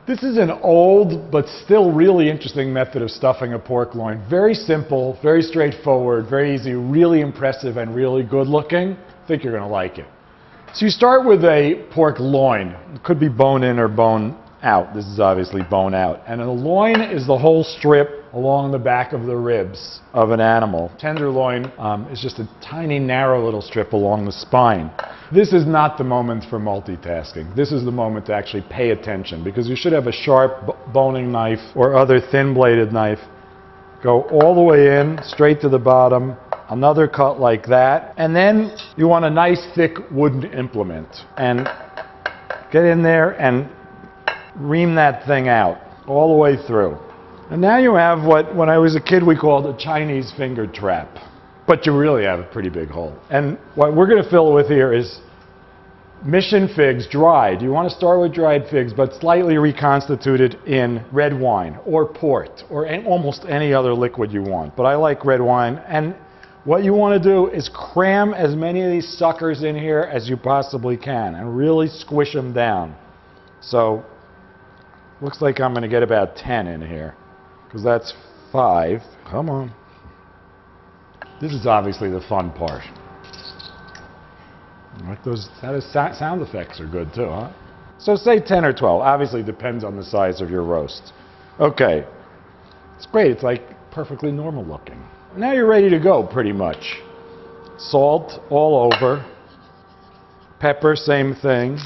This is an old but still really interesting method of stuffing a pork loin. Very simple, very straightforward, very easy, really impressive and really good looking. I think you're going to like it. So you start with a pork loin. It could be bone in or bone out. This is obviously bone out. And a loin is the whole strip along the back of the ribs of an animal. Tenderloin is just a tiny, narrow little strip along the spine. This is not the moment for multitasking. This is the moment to actually pay attention, because you should have a sharp boning knife or other thin-bladed knife. Go all the way in, straight to the bottom, another cut like that, and then you want a nice, thick wooden implement. And get in there and ream that thing out all the way through. And now you have what, when I was a kid, we called a Chinese finger trap. But you really have a pretty big hole. And what we're going to fill it with here is mission figs, dried. You want to start with dried figs, but slightly reconstituted in red wine or port or almost any other liquid you want. But I like red wine. And what you want to do is cram as many of these suckers in here as you possibly can and really squish them down. So looks like I'm going to get about 10 in here, because that's 5. Come on. This is obviously the fun part. Like those sound effects are good too, huh? So say 10 or 12. Obviously depends on the size of your roast. Okay. It's great. It's like perfectly normal looking. Now you're ready to go, pretty much. Salt all over. Pepper, same thing.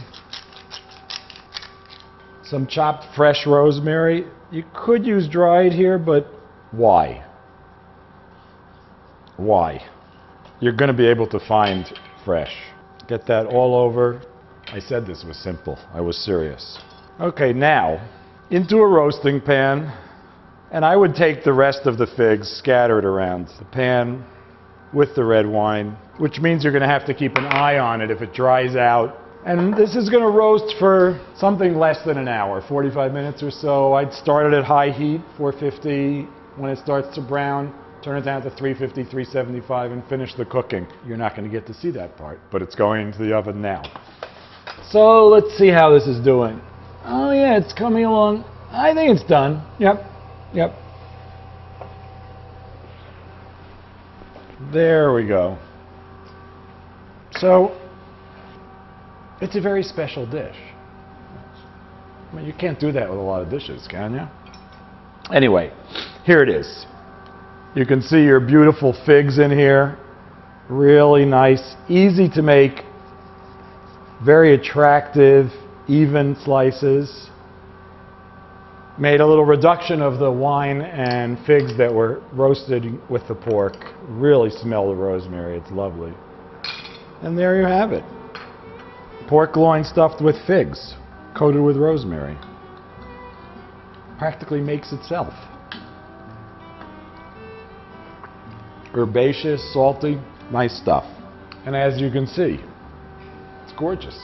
Some chopped fresh rosemary. You could use dried here, but why? Why? You're going to be able to find fresh. Get that all over. I said this was simple. I was serious. Okay, now into a roasting pan, and I would take the rest of the figs scattered around the pan with the red wine, which means you're going to have to keep an eye on it if it dries out. And this is going to roast for something less than an hour, 45 minutes or so. I'd start it at high heat, 450. When it starts to brown, turn it down to 350, 375, and finish the cooking. You're not going to get to see that part, but it's going into the oven now. So let's see how this is doing. Oh yeah, it's coming along. I think it's done. Yep. There we go. So it's a very special dish. I mean, you can't do that with a lot of dishes, can you? Anyway, here it is. You can see your beautiful figs in here. Really nice, easy to make, very attractive, even slices. Made a little reduction of the wine and figs that were roasted with the pork. Really smell the rosemary, it's lovely. And there you have it. Pork loin stuffed with figs, coated with rosemary. Practically makes itself. Herbaceous, salty, nice stuff. And as you can see, it's gorgeous.